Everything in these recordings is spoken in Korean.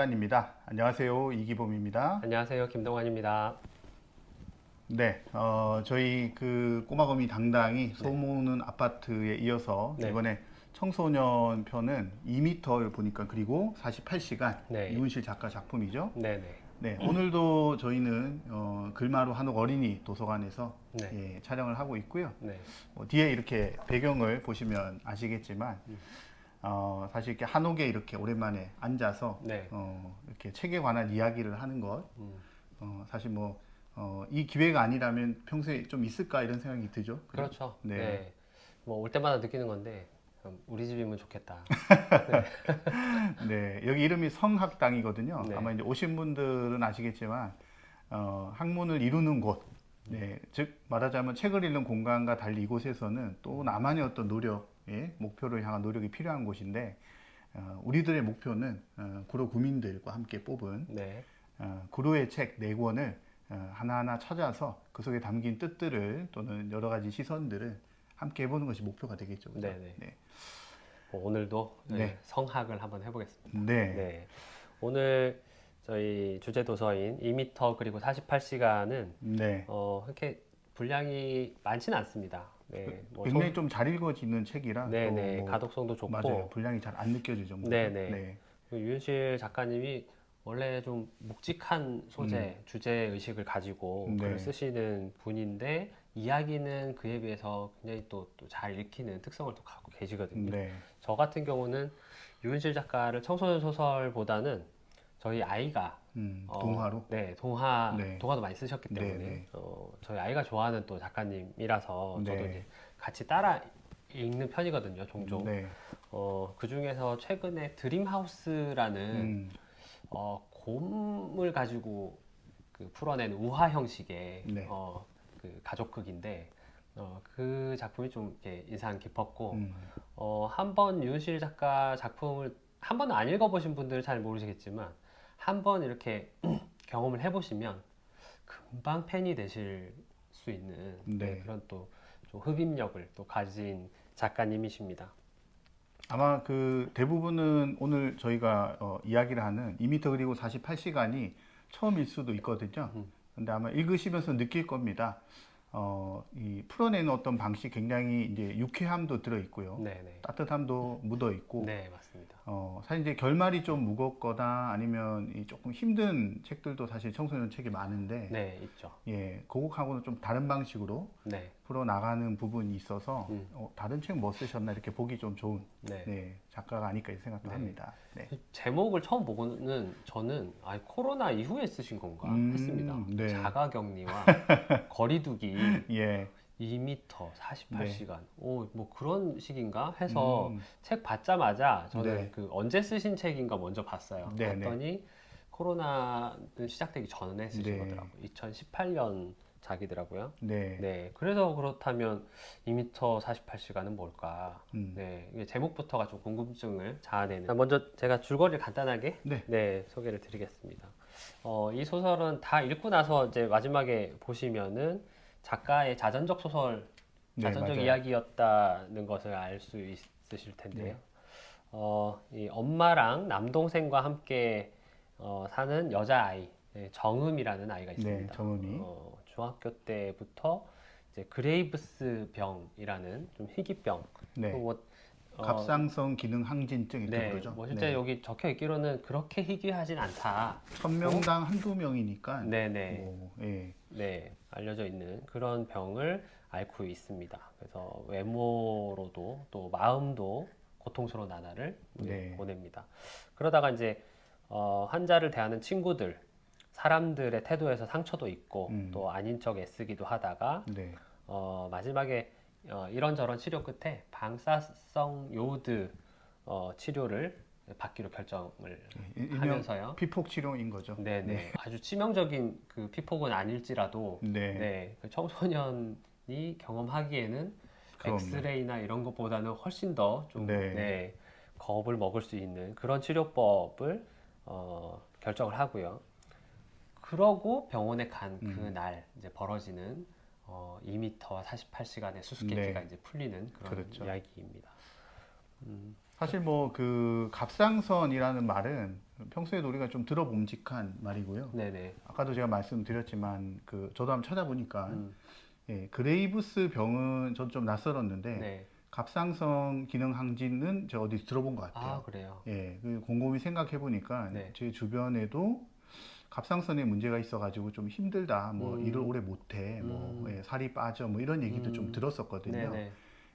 시간입니다. 안녕하세요. 이기범입니다. 안녕하세요. 김동환입니다. 네, 저희 그 꼬마거미 당당히 소모는 아파트에 이어서 네. 이번에 청소년 편은 2m를 보니까 그리고 48시간 네. 이훈실 작가 작품이죠. 네네. 네, 오늘도 저희는 글마루 한옥 어린이 도서관에서 네. 촬영을 하고 있고요. 네. 뒤에 이렇게 배경을 보시면 아시겠지만 사실 이렇게 한옥에 이렇게 오랜만에 앉아서 네. 이렇게 책에 관한 이야기를 하는 것 사실 이 기회가 아니라면 평소에 좀 있을까 이런 생각이 들죠. 그렇죠. 네. 네. 뭐 올 때마다 느끼는 건데 우리 집이면 좋겠다. 네, 여기 이름이 성학당이거든요. 네. 아마 이제 오신 분들은 아시겠지만 학문을 이루는 곳, 네, 즉 말하자면 책을 읽는 공간과 달리 이곳에서는 또 나만의 어떤 노력의 목표를 향한 노력이 필요한 곳인데 우리들의 목표는 구로 구민들과 함께 뽑은 네. 구로의 책 4권을 하나하나 찾아서 그 속에 담긴 뜻들을 또는 여러 가지 시선들을 함께 해보는 것이 목표가 되겠죠. 그죠? 네네. 네. 오늘도 네. 성학을 한번 해보겠습니다. 네. 네. 오늘 저희 주제 도서인 2m 그리고 48시간은 네. 이렇게 분량이 많지는 않습니다. 네. 굉장히 좀 잘 읽어지는 책이라 네네. 또 가독성도 좋고. 맞아요. 분량이 잘 안 느껴지죠. 네네. 네. 유현실 작가님이 원래 좀 묵직한 소재, 주제 의식을 가지고 네. 글을 쓰시는 분인데 이야기는 그에 비해서 굉장히 또 잘 읽히는 특성을 또 갖고 계시거든요. 네. 저 같은 경우는 유현실 작가를 청소년 소설보다는 저희 아이가 동화로? 네, 네. 동화도 많이 쓰셨기 때문에 네, 네. 저희 아이가 좋아하는 또 작가님이라서 저도 네. 이제 같이 따라 읽는 편이거든요, 종종. 네. 그 중에서 최근에 드림하우스라는 곰을 가지고 그 풀어낸 우화 형식의 네. 그 가족극인데 그 작품이 좀 이렇게 인상 깊었고 한번 유은실 작가 작품을 한 번은 안 읽어보신 분들은 잘 모르시겠지만 한 번 이렇게 경험을 해보시면 금방 팬이 되실 수 있는 네. 그런 또 좀 흡입력을 또 가진 작가님이십니다. 아마 그 대부분은 오늘 저희가 이야기를 하는 2m 그리고 48시간이 처음일 수도 있거든요. 근데 아마 읽으시면서 느낄 겁니다. 이 풀어내는 어떤 방식 굉장히 이제 유쾌함도 들어 있고요. 네네. 따뜻함도 묻어 있고. 네, 맞습니다. 사실 이제 결말이 좀 무겁거나 아니면 이 조금 힘든 책들도 사실 청소년 책이 많은데, 네, 있죠. 예, 그곡하고는 좀 다른 방식으로 네. 풀어 나가는 부분이 있어서 다른 책 뭐 쓰셨나 이렇게 보기 좀 좋은 네. 작가가 아닐까 이렇게 생각도 네. 합니다. 네. 제목을 처음 보고는 저는 코로나 이후에 쓰신 건가 했습니다. 네. 자가격리와 거리두기 예, 2m 48시간. 뭐 그런 식인가 해서 책 받자마자 저는 네. 그 언제 쓰신 책인가 먼저 봤어요. 네, 봤더니 코로나는 시작되기 전에 쓰신 네. 거더라고요. 2018년 작이더라고요. 네, 네, 그래서 그렇다면 2m 48시간은 뭘까? 네, 이게 제목부터가 좀 궁금증을 자아내는. 먼저 제가 줄거리를 간단하게 네. 소개를 드리겠습니다. 이 소설은 다 읽고 나서 이제 마지막에 보시면은 작가의 자전적 소설, 네, 자전적 맞아요. 이야기였다는 것을 알 수 있으실 텐데요. 이 엄마랑 남동생과 함께 사는 여자아이, 정음이라는 아이가 있습니다. 네, 정음이. 중학교 때부터 이제 그레이브스 병이라는 좀 희귀병. 네. 뭐, 갑상선 기능 항진증 이렇게 부르죠. 뭐 실제 여기 적혀 있기로는 그렇게 희귀하진 않다. 1000명당 한두 명이니까. 네네. 예. 네, 알려져 있는 그런 병을 앓고 있습니다. 그래서 외모로도 또 마음도 고통스러운 나날을 보냅니다. 그러다가 이제 환자를 대하는 친구들, 사람들의 태도에서 상처도 있고 또 아닌 척 애쓰기도 하다가 마지막에 이런저런 치료 끝에 방사성 요오드 치료를 받기로 결정을 하면서요. 피폭 치료인 거죠. 네네. 아주 치명적인 그 피폭은 아닐지라도 그 청소년이 경험하기에는 엑스레이나 이런 것보다는 훨씬 더 좀 겁을 먹을 수 있는 그런 치료법을 결정을 하고요. 그러고 병원에 간 그날 이제 벌어지는 2m 48시간의 수수께끼가 이제 풀리는 그런 이야기입니다. 사실 뭐 그 갑상선이라는 말은 평소에도 우리가 좀 들어봄직한 말이고요. 네네. 아까도 제가 말씀드렸지만 그 저도 한번 찾아보니까 예, 그레이브스 병은 저도 좀 낯설었는데 네. 갑상선 기능 항진은 제가 어디서 들어본 것 같아요. 아, 그래요? 예, 그 곰곰이 생각해 보니까 네. 제 주변에도 갑상선에 문제가 있어가지고 좀 힘들다, 뭐 일을 오래 못해, 뭐 예, 살이 빠져, 뭐 이런 얘기도 좀 들었었거든요. 네네.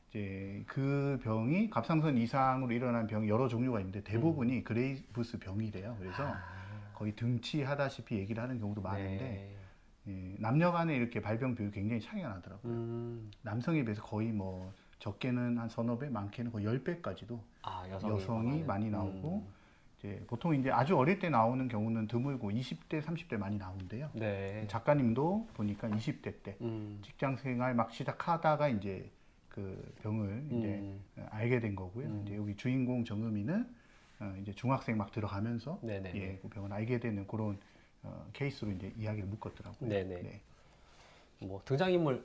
이제 그 병이 갑상선 이상으로 일어나는 병이 여러 종류가 있는데 대부분이 그레이브스 병이래요. 그래서 거의 등치하다시피 얘기를 하는 경우도 많은데 예, 남녀 간에 이렇게 발병 비율이 굉장히 차이가 나더라고요. 남성에 비해서 거의 뭐 적게는 한 서너 배, 많게는 거의 10배까지도 여성이 많이 나오고 이제 보통 이제 아주 어릴 때 나오는 경우는 드물고 20대, 30대 많이 나오는데요. 네. 작가님도 보니까 20대 때 직장 생활 막 시작하다가 이제 그 병을 이제 알게 된 거고요. 이제 여기 주인공 정음이는 이제 중학생 막 들어가면서 예, 그 병을 알게 되는 그런 케이스로 이제 이야기를 묶었더라고요. 네네. 네. 뭐 등장인물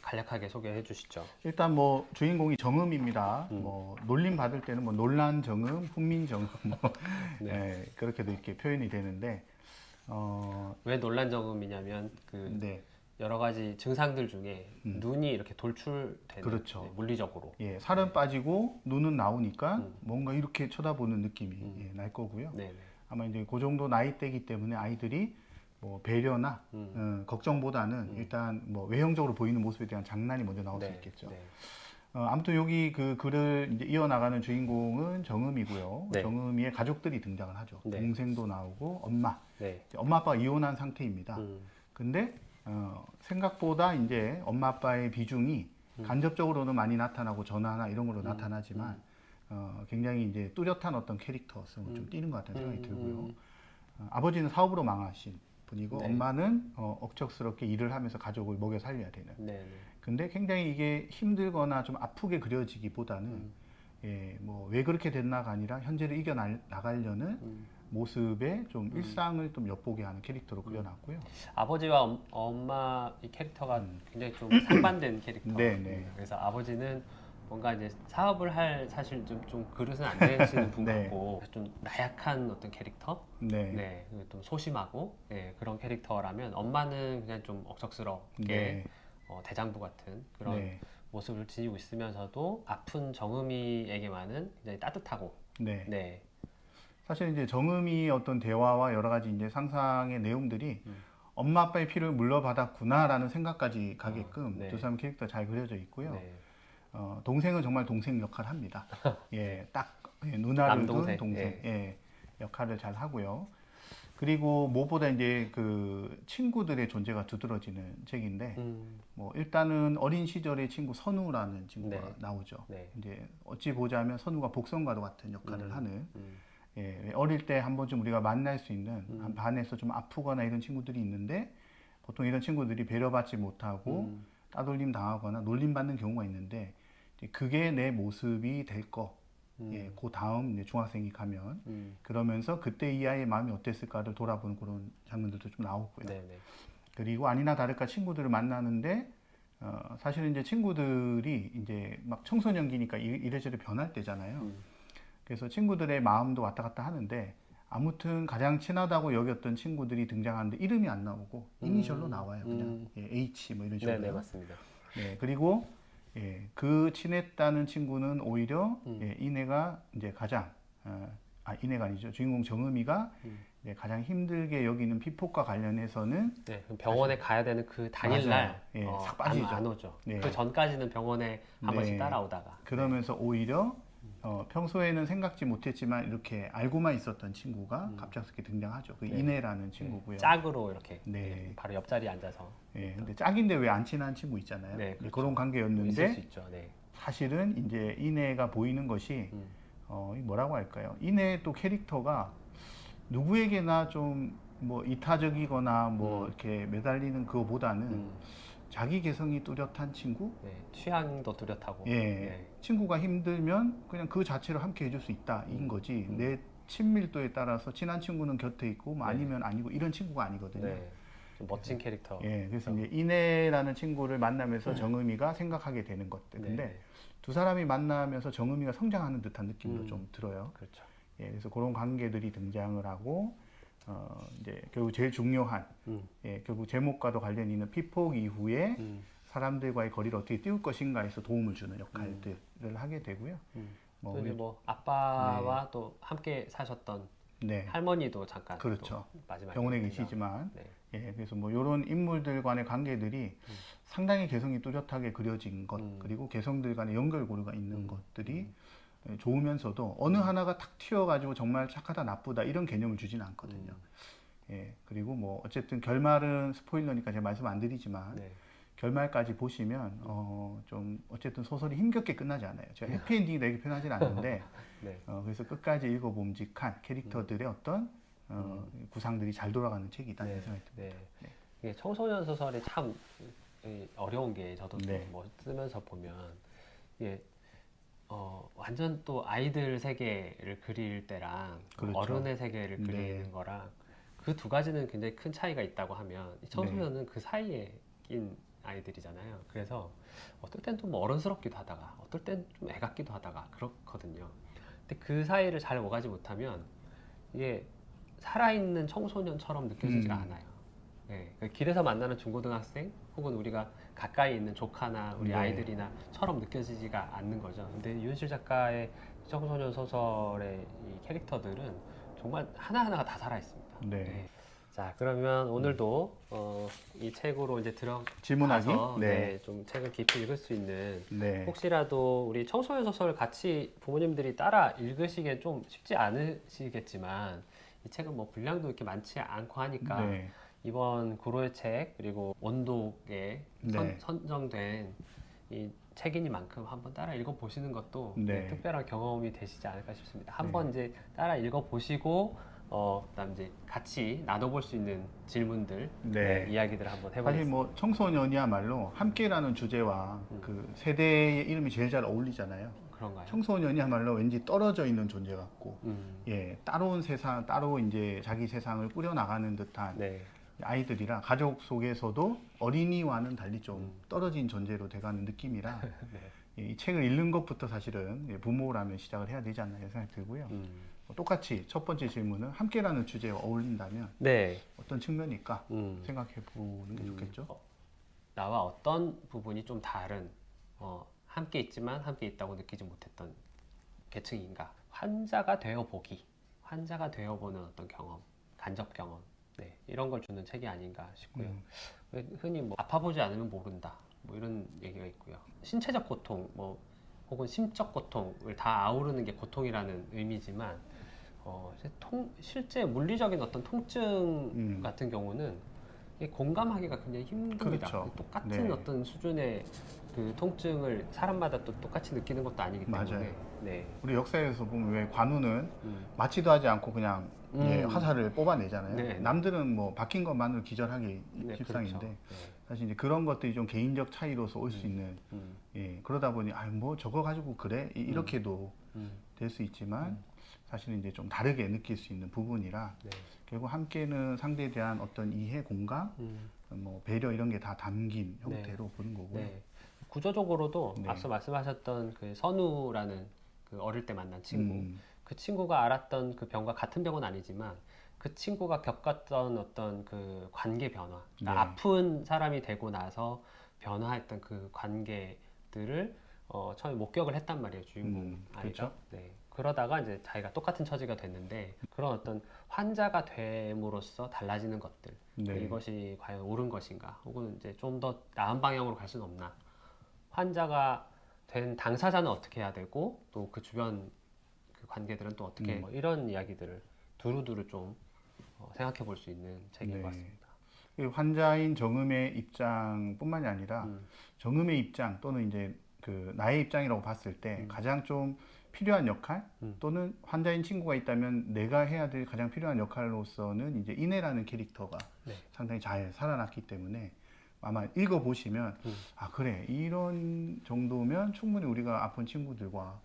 간략하게 소개해 주시죠. 일단 뭐 주인공이 정음입니다. 뭐 놀림 받을 때는 뭐 논란 정음, 훈민 정음 뭐 네. 예, 그렇게도 이렇게 표현이 되는데 왜 논란 정음이냐면 그 여러 가지 증상들 중에 눈이 이렇게 돌출되는 그렇죠. 네, 물리적으로 예, 살은 빠지고 눈은 나오니까 뭔가 이렇게 쳐다보는 느낌이 예, 날 거고요. 네네. 아마 이제 그 정도 나이대이기 때문에 아이들이 뭐 배려나 걱정보다는 일단 뭐 외형적으로 보이는 모습에 대한 장난이 먼저 나올 수 있겠죠. 네. 아무튼 여기 그 글을 이제 이어나가는 주인공은 정음이고요. 네. 정음이의 가족들이 등장을 하죠. 네. 동생도 나오고 엄마. 네. 엄마 아빠가 이혼한 상태입니다. 근데 생각보다 이제 엄마 아빠의 비중이 간접적으로는 많이 나타나고 전화나 이런 걸로 나타나지만 굉장히 이제 뚜렷한 어떤 캐릭터성을 좀 띠는 것 같다는 생각이 들고요. 아버지는 사업으로 망하신 분이고 엄마는 억척스럽게 일을 하면서 가족을 먹여 살려야 되는. 근데 굉장히 이게 힘들거나 좀 아프게 그려지기보다는 예, 뭐 왜 그렇게 됐나가 아니라 현재를 이겨 나가려는 모습에 좀 일상을 좀 엿보게 하는 캐릭터로 그려놨고요. 아버지와 엄마 이 캐릭터가 굉장히 좀 상반된 캐릭터. 네네. 그래서 아버지는 뭔가 이제 사업을 할 사실 좀 그릇은 안 되시는 분 네. 같고 좀 나약한 어떤 캐릭터. 네. 좀 소심하고 그런 캐릭터라면 엄마는 그냥 좀 억척스럽게 대장부 같은 그런 모습을 지니고 있으면서도 아픈 정음이에게만은 굉장히 따뜻하고. 사실 이제 정음이 어떤 대화와 여러 가지 이제 상상의 내용들이 엄마 아빠의 피를 물러받았구나라는 생각까지 가게끔 두 사람 캐릭터 잘 그려져 있고요. 동생은 정말 동생 역할을 합니다. 예, 딱 누나를 둔 동생 역할을 잘 하고요. 그리고 무엇보다 이제 그 친구들의 존재가 두드러지는 책인데 뭐 일단은 어린 시절의 친구 선우라는 친구가 나오죠. 이제 어찌 보자면 선우가 복선과도 같은 역할을 하는 예, 어릴 때 한 번쯤 우리가 만날 수 있는 한 반에서 좀 아프거나 이런 친구들이 있는데 보통 이런 친구들이 배려받지 못하고 따돌림 당하거나 놀림받는 경우가 있는데 이제 그게 내 모습이 될 거. 예, 그 다음 이제 중학생이 가면 그러면서 그때 이 아이의 마음이 어땠을까를 돌아보는 그런 장면들도 좀 나오고요. 그리고 아니나 다를까 친구들을 만나는데 사실은 이제 친구들이 이제 막 청소년기니까 이래저래 변할 때잖아요. 그래서 친구들의 마음도 왔다 갔다 하는데 아무튼 가장 친하다고 여겼던 친구들이 등장하는데 이름이 안 나오고 이니셜로 나와요. 그냥 예, H 뭐 이런 식으로. 네, 맞습니다. 그리고 그 친했다는 친구는 오히려 이내가 이제 가장 이내가 아니죠. 주인공 정음이가 가장 힘들게 여기는 피폭과 관련해서는 병원에 가야 되는 그 당일날 싹 빠지죠. 안 오죠. 그 전까지는 병원에 한 번씩 따라오다가 그러면서 오히려 평소에는 생각지 못했지만 이렇게 알고만 있었던 친구가 갑작스럽게 등장하죠. 그 이내라는 친구고요. 짝으로 이렇게 바로 옆자리에 앉아서. 근데 짝인데 왜 안 친한 친구 있잖아요. 그렇죠. 그런 관계였는데 있을 수 있죠. 사실은 이제 이내가 보이는 것이 뭐라고 할까요? 이내 또 캐릭터가 누구에게나 좀 뭐 이타적이거나 뭐 이렇게 매달리는 그거보다는 자기 개성이 뚜렷한 친구? 취향도 뚜렷하고. 친구가 힘들면 그냥 그 자체로 함께 해줄 수 있다. 인 거지. 내 친밀도에 따라서 친한 친구는 곁에 있고 뭐 아니면 아니고 이런 친구가 아니거든요. 좀 멋진 캐릭터. 예, 그래서 이제 인혜라는 친구를 만나면서 정음이가 생각하게 되는 것들. 근데 네. 두 사람이 만나면서 정음이가 성장하는 듯한 느낌도 좀 들어요. 그렇죠. 예, 그래서 그런 관계들이 등장을 하고 이제 결국 제일 중요한 예, 결국 제목과도 관련이 있는 피폭 이후에 사람들과의 거리를 어떻게 띄울 것인가에서 도움을 주는 역할들을 하게 되고요. 또 이제 뭐 아빠와 또 함께 사셨던 네, 할머니도 잠깐 그렇죠. 또 마지막에 병원에 등장. 계시지만 네. 예, 그래서 뭐 이런 인물들 간의 관계들이 상당히 개성이 뚜렷하게 그려진 것 그리고 개성들 간의 연결고리가 있는 것들이 예, 좋으면서도 어느 하나가 탁 튀어가지고 정말 착하다 나쁘다 이런 개념을 주지는 않거든요. 예, 그리고 뭐 어쨌든 결말은 스포일러니까 제가 말씀 안 드리지만 네. 결말까지 보시면 좀 어쨌든 소설이 힘겹게 끝나지 않아요. 제가 해피엔딩이다 이렇게 표현하진 않는데 네. 그래서 끝까지 읽어봄직한 캐릭터들의 어떤 구상들이 잘 돌아가는 책이다 이런 생각이 듭니다. 네. 이게 청소년 소설이 참 어려운 게 저도 네. 뭐 쓰면서 보면 이게 완전 또 아이들 세계를 그릴 때랑 그렇죠. 어른의 세계를 그리는 거랑 그 두 가지는 굉장히 큰 차이가 있다고 하면 이 청소년은 그 사이에 낀 아이들이잖아요. 그래서 어떨 땐 좀 어른스럽기도 하다가 어떨 땐 좀 애같기도 하다가 그렇거든요. 근데 그 사이를 잘 오가지 못하면 이게 살아있는 청소년처럼 느껴지지가 않아요. 네, 그 길에서 만나는 중고등학생 혹은 우리가 가까이 있는 조카나 우리 네. 아이들이나처럼 느껴지지가 않는 거죠. 근데 유현실 작가의 청소년 소설의 이 캐릭터들은 정말 하나하나가 다 살아있습니다. 네. 자, 그러면 오늘도 이 책으로 이제 질문하기? 들어가서 네. 좀 책을 깊이 읽을 수 있는 네. 혹시라도 우리 청소년 소설을 같이 부모님들이 따라 읽으시기엔 좀 쉽지 않으시겠지만 이 책은 뭐 분량도 이렇게 많지 않고 하니까 네. 이번 구로의 책 그리고 원독에 네. 선정된 이 책이니만큼 한번 따라 읽어보시는 것도 네. 특별한 경험이 되시지 않을까 싶습니다. 한번 이제 따라 읽어보시고 그다음 이제 같이 나눠볼 수 있는 질문들, 네. 이야기들을 한번 사실 해보겠습니다. 뭐 청소년이야말로 함께라는 주제와 그 세대의 이름이 제일 잘 어울리잖아요. 그런가요? 청소년이야말로 왠지 떨어져 있는 존재 같고, 음, 예, 따로운 세상, 따로 이제 자기 세상을 꾸려나가는 듯한 네, 아이들이라 가족 속에서도 어린이와는 달리 좀 떨어진 존재로 돼가는 느낌이라 네. 예, 이 책을 읽는 것부터 사실은 예, 부모라면 시작을 해야 되지 않나 이런 생각이 들고요. 똑같이 첫 번째 질문은 함께라는 주제와 어울린다면 네. 어떤 측면일까 음. 생각해 보는 게 좋겠죠. 나와 어떤 부분이 좀 다른 함께 있지만 함께 있다고 느끼지 못했던 계층인가 환자가 되어보기 환자가 되어보는 어떤 경험 간접 경험 네, 이런 걸 주는 책이 아닌가 싶고요. 흔히 뭐 아파보지 않으면 모른다 뭐 이런 얘기가 있고요. 신체적 고통 뭐 혹은 심적 고통을 다 아우르는 게 고통이라는 의미지만 실제 물리적인 어떤 통증 같은 경우는 이게 공감하기가 굉장히 힘듭니다. 그렇죠. 똑같은 네. 어떤 수준의 그 통증을 사람마다 또 똑같이 느끼는 것도 아니기 때문에 맞아요. 네. 우리 역사에서 보면 왜 관우는 맞지도 하지 않고 그냥 예, 화살을 뽑아내잖아요. 네. 남들은 뭐 박힌 것만으로 기절하기 네, 십상인데 그렇죠. 네. 사실 이제 그런 것들이 좀 개인적 차이로서 올 수 있는 예, 그러다 보니 뭐 저거 가지고 그래 이렇게도 될 수 있지만 사실은 이제 좀 다르게 느낄 수 있는 부분이라 네. 결국 함께는 상대에 대한 어떤 이해, 공감, 뭐 배려 이런 게 다 담긴 형태로 보는 거고요. 네. 구조적으로도 네. 앞서 말씀하셨던 그 선우라는 그 어릴 때 만난 친구 음. 그 친구가 알았던 그 병과 같은 병은 아니지만 그 친구가 겪었던 어떤 그 관계 변화 그러니까 네. 아픈 사람이 되고 나서 변화했던 그 관계들을 처음에 목격을 했단 말이에요 주인공 아이가 그렇죠. 네. 그러다가 이제 자기가 똑같은 처지가 됐는데 그런 어떤 환자가 됨으로써 달라지는 것들 네. 이것이 과연 옳은 것인가 혹은 이제 좀 더 나은 방향으로 갈 수는 없나 환자가 된 당사자는 어떻게 해야 되고 또 그 주변 그 관계들은 또 어떻게 뭐 이런 이야기들을 두루두루 좀 생각해 볼 수 있는 책인 네. 것 같습니다. 그 환자인 정음의 입장뿐만이 아니라 정음의 입장 또는 이제 그 나의 입장이라고 봤을 때 가장 좀 필요한 역할 또는 환자인 친구가 있다면 내가 해야 될 가장 필요한 역할로서는 이제 인혜라는 캐릭터가 네. 상당히 잘 살아났기 때문에 아마 읽어보시면 아 그래 이런 정도면 충분히 우리가 아픈 친구들과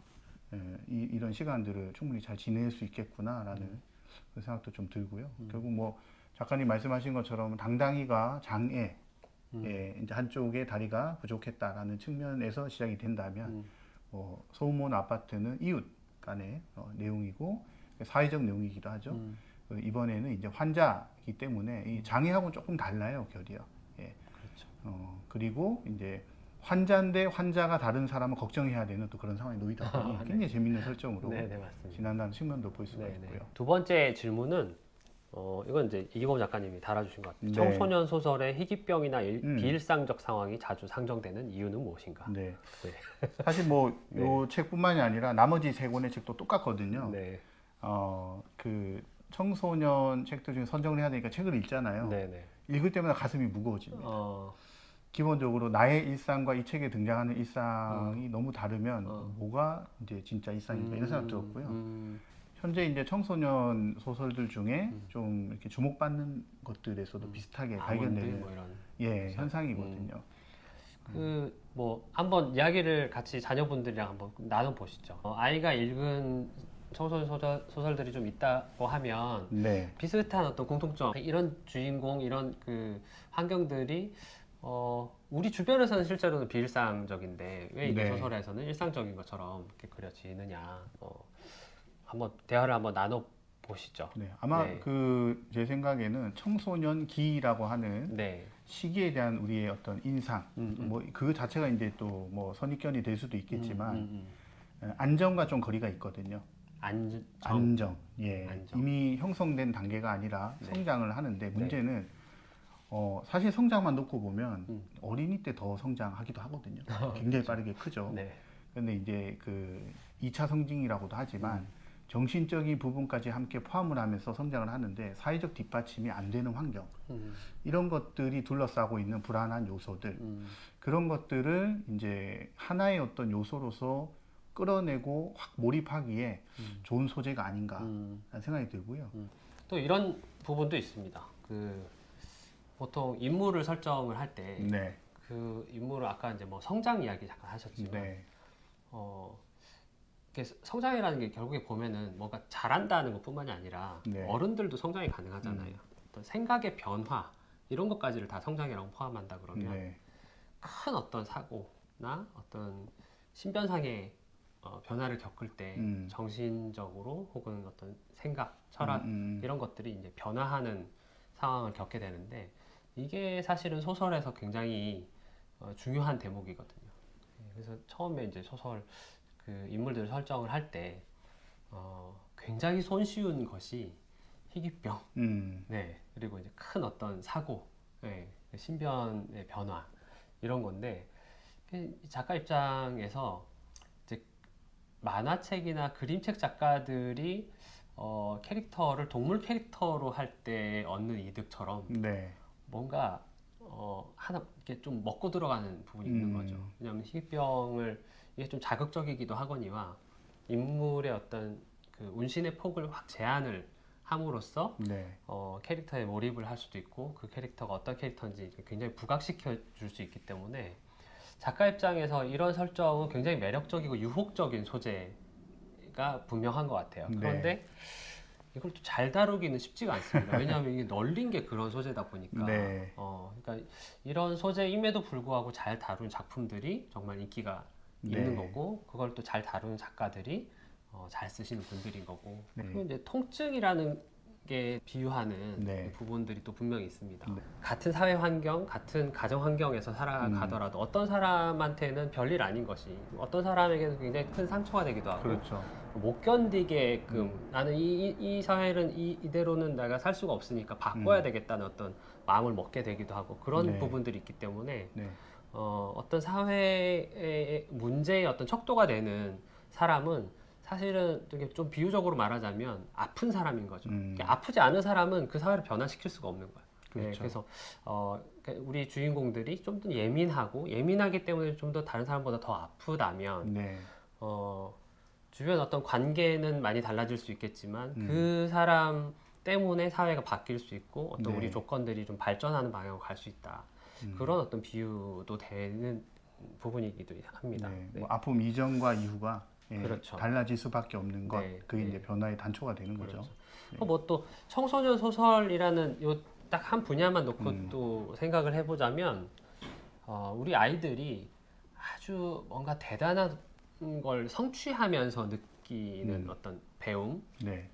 이런 시간들을 충분히 잘 지낼 수 있겠구나라는 그 생각도 좀 들고요. 결국 뭐 작가님 말씀하신 것처럼 당당히가 장애, 이제 한쪽의 다리가 부족했다라는 측면에서 시작이 된다면, 소음원 아파트는 이웃 간의 내용이고 사회적 내용이기도 하죠. 이번에는 이제 환자이기 때문에 이 장애하고는 조금 달라요, 결이요. 예. 그렇죠. 그리고 이제 환자인데 환자가 다른 사람을 걱정해야 되는 또 그런 상황에 놓이다 보니 굉장히 재밌는 설정으로 맞습니다. 지난다는 측면도 볼 수가 있고요. 두 번째 질문은 이건 이제 이기범 작가님이 달아주신 것 같아요. 청소년 소설의 희귀병이나 비일상적 상황이 자주 상정되는 이유는 무엇인가? 네. 사실 뭐 요 책뿐만이 아니라 나머지 세 권의 책도 똑같거든요. 그 청소년 책들 중에 선정을 해야 되니까 책을 읽잖아요. 읽을 때마다 가슴이 무거워집니다. 기본적으로 나의 일상과 이 책에 등장하는 일상이 너무 다르면 뭐가 이제 진짜 일상인가 이런 생각 들었고요. 현재 이제 청소년 소설들 중에 좀 이렇게 주목받는 것들에서도 비슷하게 발견되는 뭐 이런 현상이거든요. 뭐 한번 이야기를 같이 자녀분들이랑 한번 나눠 보시죠. 아이가 읽은 청소년 소설들이 좀 있다고 하면 비슷한 어떤 공통점, 이런 주인공, 이런 그 환경들이 우리 주변에서는 실제로는 비일상적인데 왜 이게 소설에서는 일상적인 것처럼 이렇게 그려지느냐. 한번 대화를 한번 나눠 보시죠. 아마 제 생각에는 청소년기라고 하는 시기에 대한 우리의 어떤 인상, 뭐 그 자체가 이제 또 뭐 선입견이 될 수도 있겠지만 안정과 좀 거리가 있거든요. 안정. 이미 형성된 단계가 아니라 성장을 하는데 문제는 사실 성장만 놓고 보면 어린이 때 더 성장하기도 하거든요. 굉장히 빠르게 크죠. 근데 이제 그 2차 성징이라고도 하지만 정신적인 부분까지 함께 포함을 하면서 성장을 하는데 사회적 뒷받침이 안 되는 환경, 이런 것들이 둘러싸고 있는 불안한 요소들, 그런 것들을 이제 하나의 어떤 요소로서 끌어내고 확 몰입하기에 좋은 소재가 아닌가라는 생각이 들고요. 또 이런 부분도 있습니다. 보통 인물을 설정을 할 때 그 인물을 아까 이제 뭐 성장 이야기 잠깐 하셨지만 성장이라는 게 결국에 보면은 뭔가 잘한다는 것뿐만이 아니라 어른들도 성장이 가능하잖아요. 어떤 생각의 변화 이런 것까지를 다 성장이라고 포함한다 그러면 큰 어떤 사고나 어떤 신변상의 변화를 겪을 때 정신적으로 혹은 어떤 생각, 철학 이런 것들이 이제 변화하는 상황을 겪게 되는데 이게 사실은 소설에서 굉장히 중요한 대목이거든요. 그래서 처음에 이제 소설 그 인물들을 설정을 할 때 굉장히 손쉬운 것이 희귀병, 그리고 이제 큰 어떤 사고, 신변의 변화 이런 건데 작가 입장에서 이제 만화책이나 그림책 작가들이 캐릭터를 동물 캐릭터로 할 때 얻는 이득처럼 뭔가 하나 이렇게 좀 먹고 들어가는 부분이 있는 거죠. 왜냐하면 희귀병을 이게 좀 자극적이기도 하거니와 인물의 어떤 그 운신의 폭을 확 제한을 함으로써 캐릭터에 몰입을 할 수도 있고 그 캐릭터가 어떤 캐릭터인지 굉장히 부각시켜 줄 수 있기 때문에 작가 입장에서 이런 설정은 굉장히 매력적이고 유혹적인 소재가 분명한 것 같아요. 그런데 이걸 또 잘 다루기는 쉽지가 않습니다. 왜냐하면 이게 널린 게 그런 소재다 보니까 그러니까 이런 소재임에도 불구하고 잘 다룬 작품들이 정말 인기가 있는 거고 그걸 또 잘 다루는 작가들이 잘 쓰시는 분들인 거고 그리고 이제 통증이라는 게 비유하는 부분들이 또 분명히 있습니다. 같은 사회 환경, 같은 가정 환경에서 살아가더라도 어떤 사람한테는 별일 아닌 것이 어떤 사람에게는 굉장히 큰 상처가 되기도 하고 못 견디게끔 나는 이 사회는 이대로는 내가 살 수가 없으니까 바꿔야 되겠다는 어떤 마음을 먹게 되기도 하고 그런 부분들이 있기 때문에 어떤 사회의 문제의 어떤 척도가 되는 사람은 사실은 되게 좀 비유적으로 말하자면 아픈 사람인 거죠. 아프지 않은 사람은 그 사회를 변화시킬 수가 없는 거예요. 그래서 우리 주인공들이 좀 더 예민하기 때문에 좀 더 다른 사람보다 더 아프다면 주변 어떤 관계는 많이 달라질 수 있겠지만 그 사람 때문에 사회가 바뀔 수 있고 어떤 우리 조건들이 좀 발전하는 방향으로 갈 수 있다. 그런 어떤 비유도 되는 부분이기도 합니다. 뭐 아픔 이전과 이후가 달라질 수밖에 없는 것, 그게 이제 변화의 단초가 되는 거죠. 뭐 또 청소년 소설이라는 요 딱 한 분야만 놓고 또 생각을 해보자면 우리 아이들이 아주 뭔가 대단한 걸 성취하면서 느끼는 어떤 배움 네.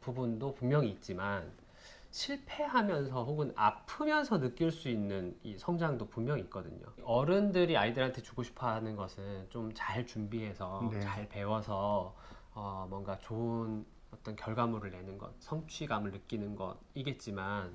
부분도 분명히 있지만 실패하면서 혹은 아프면서 느낄 수 있는 이 성장도 분명히 있거든요. 어른들이 아이들한테 주고 싶어 하는 것은 좀 잘 준비해서 네. 잘 배워서 뭔가 좋은 어떤 결과물을 내는 것, 성취감을 느끼는 것이겠지만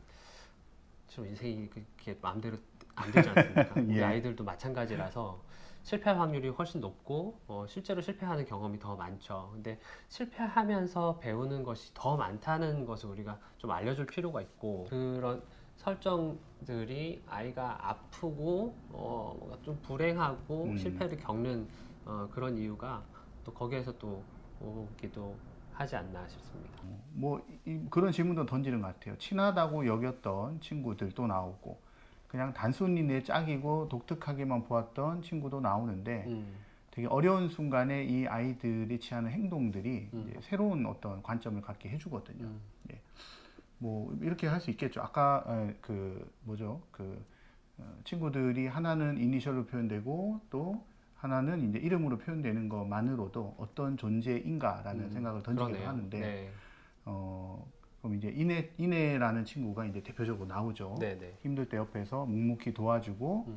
좀 인생이 그렇게 마음대로 안 되지 않습니까? 우리 예. 아이들도 마찬가지라서 실패할 확률이 훨씬 높고 실제로 실패하는 경험이 더 많죠. 근데 실패하면서 배우는 것이 더 많다는 것을 우리가 좀 알려줄 필요가 있고 그런 설정들이 아이가 아프고 뭔가 좀 불행하고 실패를 겪는 그런 이유가 또 거기에서 또 오기도 하지 않나 싶습니다. 그런 질문도 던지는 것 같아요. 친하다고 여겼던 친구들도 나오고 그냥 단순히 내 짝이고 독특하게만 보았던 친구도 나오는데 되게 어려운 순간에 이 아이들이 취하는 행동들이 이제 새로운 어떤 관점을 갖게 해주거든요. 예. 뭐 이렇게 할 수 있겠죠. 아까 친구들이 하나는 이니셜로 표현되고 또 하나는 이제 이름으로 표현되는 것만으로도 어떤 존재인가라는 생각을 던지기도 그러네요. 하는데 네. 그럼 이제 이내라는 친구가 이제 대표적으로 나오죠. 네네. 힘들 때 옆에서 묵묵히 도와주고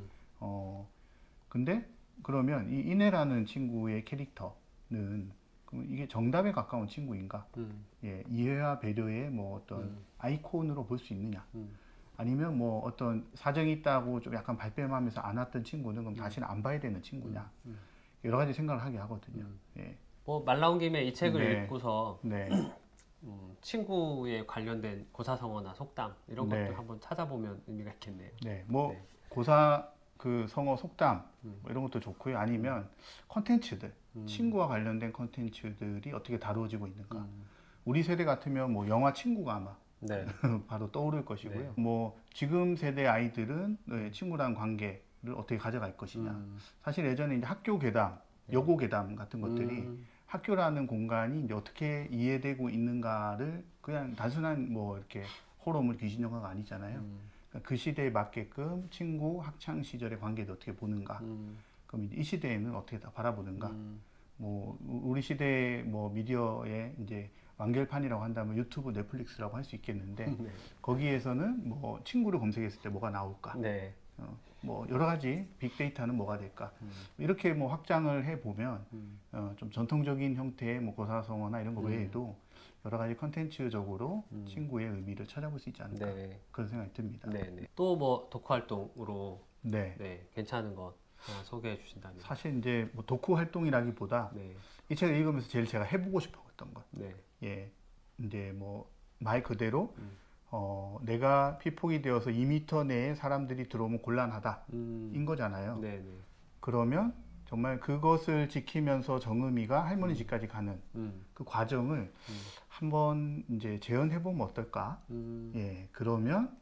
근데 그러면 이 이내라는 친구의 캐릭터는 그럼 이게 정답에 가까운 친구인가? 예, 이해와 배려의 뭐 어떤 아이콘으로 볼 수 있느냐? 아니면 뭐 어떤 사정이 있다고 좀 약간 발뺌하면서 안 왔던 친구는 그럼 다시는 안 봐야 되는 친구냐? 여러 가지 생각을 하게 하거든요. 예. 뭐 말 나온 김에 이 책을 네. 읽고서 네. 친구에 관련된 고사성어나 속담 이런 것도 네. 한번 찾아보면 의미가 있겠네요. 네, 뭐 네. 고사 그 성어 속담 뭐 이런 것도 좋고요. 아니면 컨텐츠들, 친구와 관련된 컨텐츠들이 어떻게 다루어지고 있는가. 우리 세대 같으면 뭐 영화 친구가 아마 네. 바로 떠오를 것이고요. 네. 뭐 지금 세대 아이들은 친구랑 관계를 어떻게 가져갈 것이냐. 사실 예전에 이제 학교 괴담, 여고 괴담 같은 것들이 학교라는 공간이 이제 어떻게 이해되고 있는가를 그냥 단순한 뭐 이렇게 호러물 귀신 영화가 아니잖아요. 그러니까 그 시대에 맞게끔 친구 학창 시절의 관계를 어떻게 보는가. 그럼 이제 이 시대에는 어떻게 다 바라보는가. 뭐 우리 시대 뭐 미디어의 이제 완결판이라고 한다면 유튜브, 넷플릭스라고 할 수 있겠는데 네. 거기에서는 뭐 친구를 검색했을 때 뭐가 나올까. 네. 뭐 여러 가지 빅데이터는 뭐가 될까 이렇게 뭐 확장을 해 보면 좀 전통적인 형태의 뭐 고사성어나 이런 거 외에도 여러 가지 컨텐츠적으로 친구의 의미를 찾아볼 수 있지 않을까 네. 그런 생각이 듭니다. 네. 또 뭐 독후 활동으로 네. 괜찮은 것 하나 소개해 주신다면. 사실 이제 뭐 독후 활동이라기보다 네. 이 책을 읽으면서 제일 제가 해보고 싶었던 것, 네. 예, 이제 뭐 말 그대로 내가 피폭이 되어서 2m 내에 사람들이 들어오면 곤란하다 인 거잖아요. 네. 그러면 정말 그것을 지키면서 정음이가 할머니 집까지 가는 그 과정을 한번 이제 재현해 보면 어떨까? 예, 그러면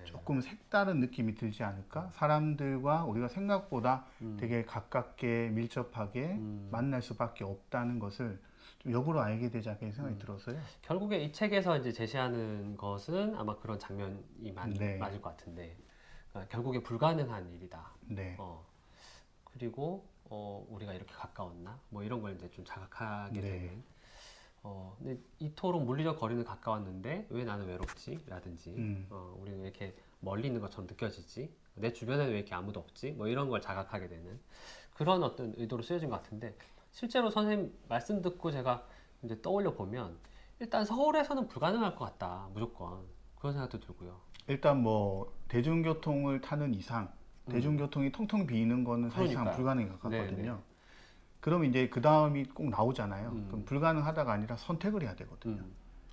조금 색다른 느낌이 들지 않을까? 사람들과 우리가 생각보다 되게 가깝게 밀접하게 만날 수밖에 없다는 것을 좀 역으로 알게 되지 않게 생각이 들어서요. 결국에 이 책에서 이제 제시하는 것은 아마 그런 장면이 맞을 것 같은데 그러니까 결국에 불가능한 일이다. 네. 그리고 우리가 이렇게 가까웠나? 뭐 이런 걸 이제 좀 자각하게 되는. 근데 이토록 물리적 거리는 가까웠는데 왜 나는 외롭지? 라든지 우리는 왜 이렇게 멀리 있는 것처럼 느껴지지? 내 주변에는 왜 이렇게 아무도 없지? 뭐 이런 걸 자각하게 되는 그런 어떤 의도로 쓰여진 것 같은데 실제로 선생님 말씀 듣고 제가 이제 떠올려 보면 일단 서울에서는 불가능할 것 같다. 무조건 그런 생각도 들고요. 일단 뭐 대중교통을 타는 이상 대중교통이 텅텅 비는 거는 사실상 그러니까요. 불가능에 가깝거든요. 네네. 그러면 이제 그 다음이 꼭 나오잖아요. 그럼 불가능하다가 아니라 선택을 해야 되거든요.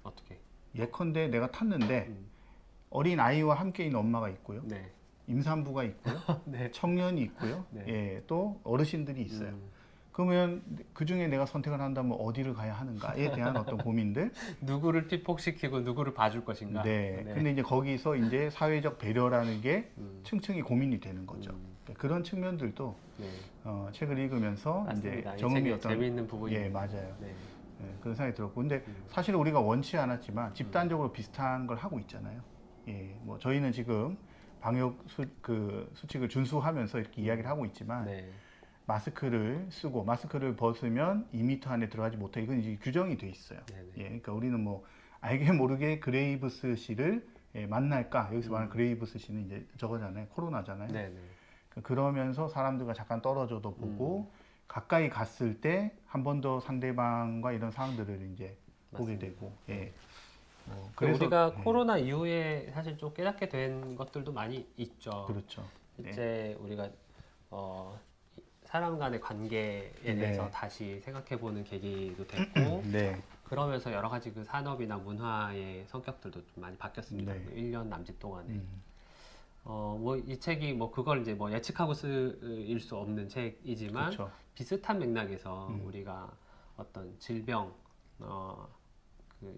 어떻게? 예컨대 내가 탔는데 어린 아이와 함께 있는 엄마가 있고요. 네. 임산부가 있고요. 네. 청년이 있고요. 네. 예, 또 어르신들이 있어요. 그러면 그 중에 내가 선택을 한다면 어디를 가야 하는가에 대한 어떤 고민들. 누구를 피폭시키고 누구를 봐줄 것인가. 네. 근데 이제 거기서 이제 사회적 배려라는 게 층층이 고민이 되는 거죠. 그런 측면들도 네. 책을 읽으면서 맞습니다. 이제 이 정음이 책의 어떤 재미있는 부분이. 예, 맞아요. 네. 예, 그런 생각이 들었고, 근데 사실 우리가 원치 않았지만 집단적으로 비슷한 걸 하고 있잖아요. 예, 뭐 저희는 지금 방역 수칙을 준수하면서 이렇게 이야기를 하고 있지만 네. 마스크를 쓰고 마스크를 벗으면 2m 안에 들어가지 못해, 이건 이제 규정이 돼 있어요. 네네. 예, 그러니까 우리는 뭐 알게 모르게 그레이브스 씨를 만날까, 여기서 말하는 그레이브스 씨는 이제 저거잖아요, 코로나잖아요. 네네. 그러면서 사람들과 잠깐 떨어져도 보고 가까이 갔을 때 한 번 더 상대방과 이런 상황들을 이제 보게 맞습니다. 되고, 예. 그래서 우리가 코로나 이후에 사실 좀 깨닫게 된 것들도 많이 있죠. 그렇죠. 이제 우리가 사람 간의 관계에 대해서 네. 다시 생각해보는 계기도 됐고, 네. 그러면서 여러 가지 그 산업이나 문화의 성격들도 좀 많이 바뀌었습니다. 네. 1년 남짓 동안에. 뭐 이 책이 뭐 그걸 이제 뭐 예측하고 쓰일 수 없는 책이지만 그렇죠. 비슷한 맥락에서 우리가 어떤 질병,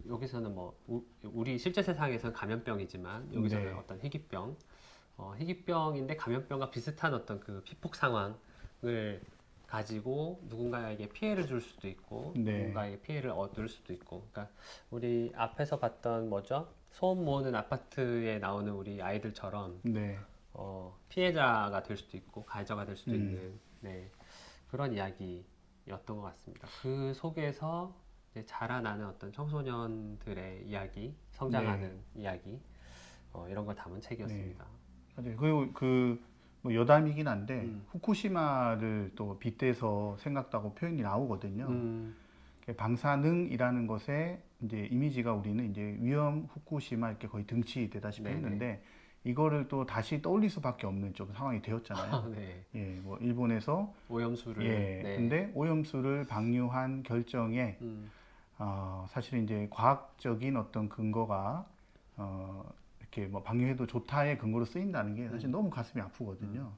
여기서는 뭐 우리 실제 세상에서는 감염병이지만 여기서는 네. 어떤 희귀병, 희귀병인데 감염병과 비슷한 어떤 그 피폭 상황을 가지고 누군가에게 피해를 줄 수도 있고 네. 누군가에게 피해를 얻을 수도 있고, 그러니까 우리 앞에서 봤던 뭐죠? 소음 모으는 아파트에 나오는 우리 아이들처럼 네. 피해자가 될 수도 있고 가해자가 될 수도 있는 네, 그런 이야기였던 것 같습니다. 그 속에서 이제 자라나는 어떤 청소년들의 이야기, 성장하는 이야기, 이런 걸 담은 책이었습니다. 맞아요. 그리고 뭐 여담이긴 한데 후쿠시마를 또 빗대서 생각하고 표현이 나오거든요. 방사능이라는 것에 이제 이미지가 우리는 이제 위험 후쿠시마 이렇게 거의 등치되다시피 네네. 했는데 이거를 또 다시 떠올릴 수밖에 없는 좀 상황이 되었잖아요. 네. 예, 뭐 일본에서 오염수를. 예, 네. 근데 오염수를 방류한 결정에 사실 이제 과학적인 어떤 근거가 이렇게 뭐 방류해도 좋다의 근거로 쓰인다는 게 사실 너무 가슴이 아프거든요.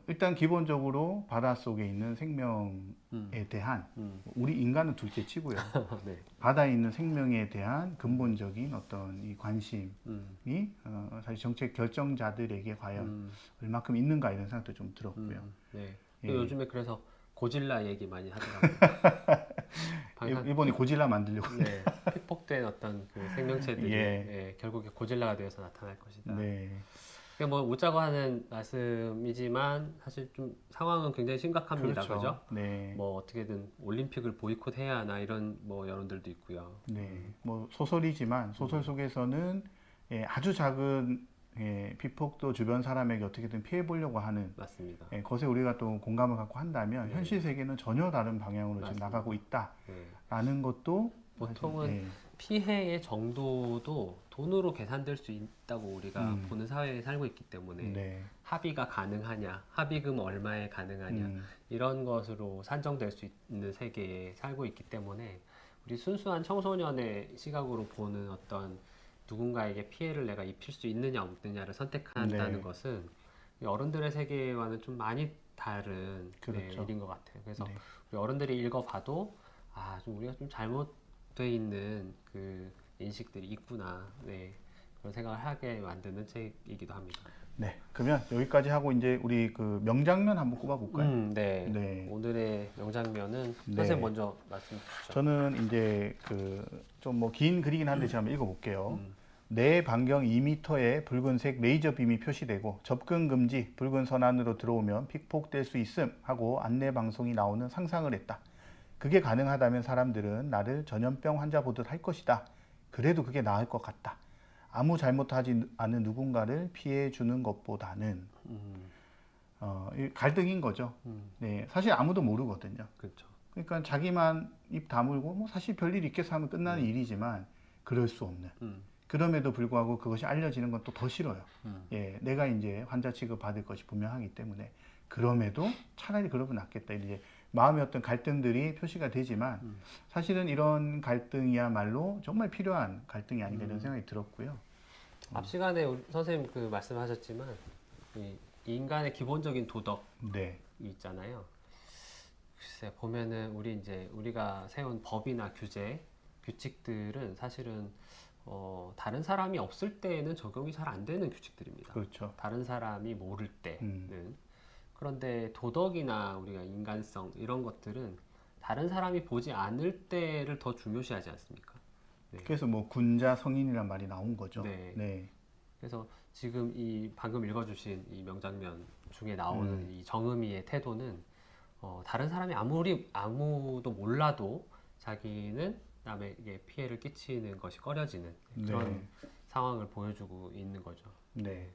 일단 기본적으로 바닷속에 있는 생명에 대한 우리 인간은 둘째 치고요. 네. 바다에 있는 생명에 대한 근본적인 어떤 이 관심이 사실 정책 결정자들에게 과연 얼마큼 있는가 이런 생각도 좀 들었고요. 네. 예. 요즘에 그래서 고질라 얘기 많이 하더라고요. 일본이 고질라 만들려고. 네, 피폭된 어떤 그 생명체들이 예, 결국에 고질라가 되어서 나타날 것이다. 네. 그게 뭐 웃자고 하는 말씀이지만 사실 좀 상황은 굉장히 심각합니다. 그렇죠. 그죠? 네. 뭐 어떻게든 올림픽을 보이콧해야 하나 이런 뭐 여론들도 있고요. 네. 뭐 소설이지만 소설 속에서는 아주 작은 피폭도 주변 사람에게 어떻게든 피해 보려고 하는 맞습니다. 것에 우리가 또 공감을 갖고 한다면 네. 현실 세계는 전혀 다른 방향으로 지금 맞습니다. 나가고 네. 있다라는 것도 보통은 사실, 피해의 정도도 돈으로 계산될 수 있다고 우리가 보는 사회에 살고 있기 때문에 네. 합의가 가능하냐, 합의금 얼마에 가능하냐 이런 것으로 산정될 수 있는 세계에 살고 있기 때문에 우리 순수한 청소년의 시각으로 보는 어떤 누군가에게 피해를 내가 입힐 수 있느냐 없느냐를 선택한다는 네. 것은 어른들의 세계와는 좀 많이 다른 그렇죠. 일인 것 같아요. 그래서 네. 우리 어른들이 읽어봐도 좀 우리가 좀 잘못돼 있는 그 인식들이 있구나. 네. 그런 생각을 하게 만드는 책이기도 합니다. 네. 그러면 여기까지 하고 이제 우리 그 명장면 한번 꼽아볼까요? 네. 네. 오늘의 명장면은 네. 선생님 먼저 말씀 주시죠. 저는 이제 그 좀 뭐 긴 글이긴 한데 제가 한번 읽어볼게요. 내 반경 2m의 붉은색 레이저 빔이 표시되고 접근 금지 붉은 선안으로 들어오면 픽폭될 수 있음 하고 안내 방송이 나오는 상상을 했다. 그게 가능하다면 사람들은 나를 전염병 환자 보듯 할 것이다. 그래도 그게 나을 것 같다. 아무 잘못하지 않은 누군가를 피해 주는 것보다는 갈등인 거죠. 네, 사실 아무도 모르거든요. 그렇죠. 그러니까 자기만 입 다물고 뭐 사실 별일 있겠어 하면 끝나는 일이지만 그럴 수 없는. 그럼에도 불구하고 그것이 알려지는 건 또 더 싫어요. 예, 내가 이제 환자 취급 받을 것이 분명하기 때문에 그럼에도 차라리 그러면 낫겠다. 이제 마음의 어떤 갈등들이 표시가 되지만 사실은 이런 갈등이야말로 정말 필요한 갈등이 아닌가 이런 생각이 들었고요. 앞 시간에 우리 선생님 그 말씀하셨지만 이 인간의 기본적인 도덕이 네, 있잖아요. 글쎄 보면은 우리가 세운 법이나 규제, 규칙들은 사실은 다른 사람이 없을 때에는 적용이 잘 안 되는 규칙들입니다. 그렇죠. 다른 사람이 모를 때는. 그런데 도덕이나 우리가 인간성 이런 것들은 다른 사람이 보지 않을 때를 더 중요시하지 않습니까? 네. 그래서 뭐 군자 성인이란 말이 나온 거죠. 네. 네. 그래서 지금 이 방금 읽어주신 이 명장면 중에 나오는 이 정음이의 태도는 다른 사람이 아무도 몰라도 자기는 남에게 피해를 끼치는 것이 꺼려지는 그런 네. 상황을 보여주고 있는 거죠. 네.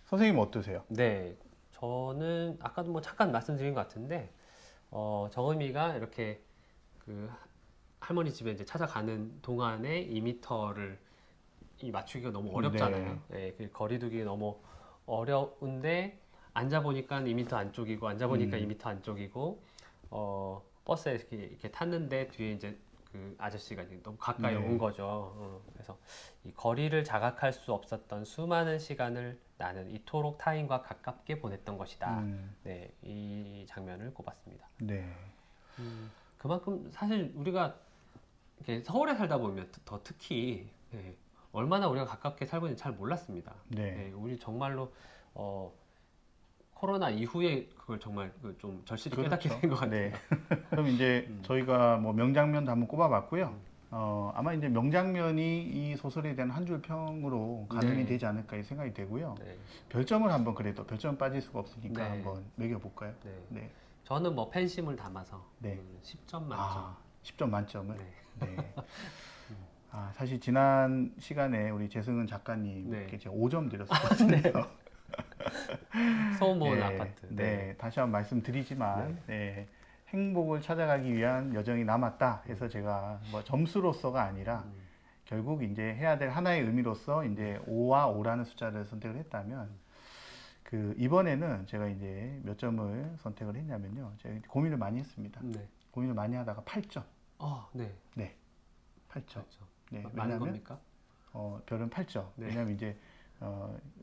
선생님 어떠세요? 네, 저는 아까도 뭐 잠깐 말씀드린 것 같은데 정음이가 이렇게 그 할머니 집에 이제 찾아가는 동안에 2m를 맞추기가 너무 어렵잖아요. 네. 그 거리두기 너무 어려운데 앉아 보니까 2m 안쪽이고 앉아 보니까 2m 안쪽이고 버스에 이렇게 탔는데 뒤에 이제 그 아저씨가 이제 너무 가까이 온 거죠. 그래서 이 거리를 자각할 수 없었던 수많은 시간을 나는 이토록 타인과 가깝게 보냈던 것이다. 네, 이 장면을 꼽았습니다. 네. 그만큼 사실 우리가 이렇게 서울에 살다 보면 더 특히 얼마나 우리가 가깝게 살고 있는지 잘 몰랐습니다. 네. 우리 정말로 코로나 이후에 그걸 정말 좀 절실히 깨닫게 된 것 같아요. 네. 그럼 이제 저희가 뭐 명장면도 한번 꼽아봤고요. 아마 이제 명장면이 이 소설에 대한 한 줄 평으로 가능이 되지 않을까 생각이 되고요. 네. 별점을 한번 그래도 별점 빠질 수가 없으니까 네. 한번 매겨볼까요? 네. 네. 저는 뭐 팬심을 담아서 네. 10점 만점. 10점 만점을. 네. 네. 사실 지난 시간에 우리 재승은 작가님 네. 제가 5점 드렸었거든요. 소모은 네, 아파트. 네, 다시 한번 말씀드리지만 네, 행복을 찾아가기 위한 여정이 남았다 해서 제가 뭐 점수로서가 아니라 결국 이제 해야 될 하나의 의미로서 이제 5와 5라는 숫자를 선택을 했다면 그 이번에는 제가 이제 몇 점을 선택을 했냐면요. 제가 고민을 많이 했습니다. 네. 고민을 많이 하다가 8점. 네. 네. 8점. 네, 많은 왜냐면 겁니까? 별은 8점. 네. 왜냐면 이제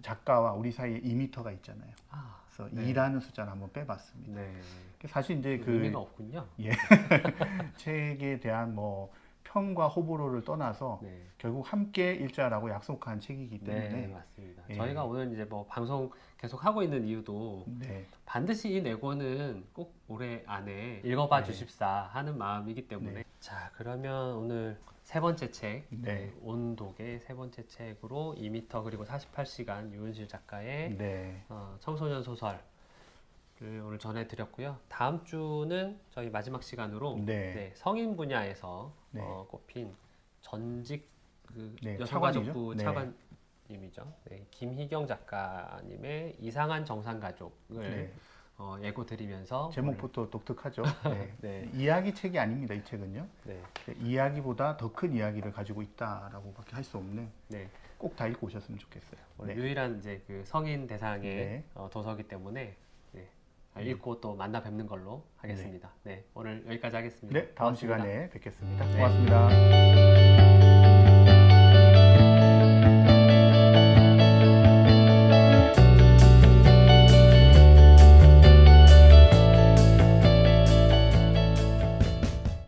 작가와 우리 사이에 2m가 있잖아요. 그래서 네. 2라는 숫자를 한번 빼봤습니다. 네. 사실 이제 그 의미가 없군요. 책에 대한 뭐 평과 호불호를 떠나서 네. 결국 함께 읽자라고 약속한 책이기 때문에 네, 맞습니다. 예. 저희가 오늘 이제 뭐 방송 계속 하고 있는 이유도 네, 반드시 이 내고는 꼭 올해 안에 읽어봐 네. 주십사 하는 마음이기 때문에 네. 자, 그러면 오늘 세 번째 책 네. 온독의 세 번째 책으로 2m 그리고 48시간 유은실 작가의 네, 청소년 소설을 오늘 전해드렸고요. 다음 주는 저희 마지막 시간으로 네. 성인 분야에서 네. 꼽힌 전직 그 네, 여성가족부 차관이죠. 차관님이죠. 네, 김희경 작가님의 이상한 정상가족을 네. 예고 드리면서 제목부터 독특하죠. 네. 네. 이야기 책이 아닙니다. 이 책은요. 네, 이야기보다 더 큰 이야기를 가지고 있다라고밖에 할 수 없는 네. 꼭 다 읽고 오셨으면 좋겠어요. 오늘 네. 유일한 이제 그 성인 대상의 네. 도서기 때문에 읽고 또 만나 뵙는 걸로 하겠습니다. 네, 오늘 여기까지 하겠습니다. 네, 다음 고맙습니다. 시간에 뵙겠습니다. 네. 고맙습니다.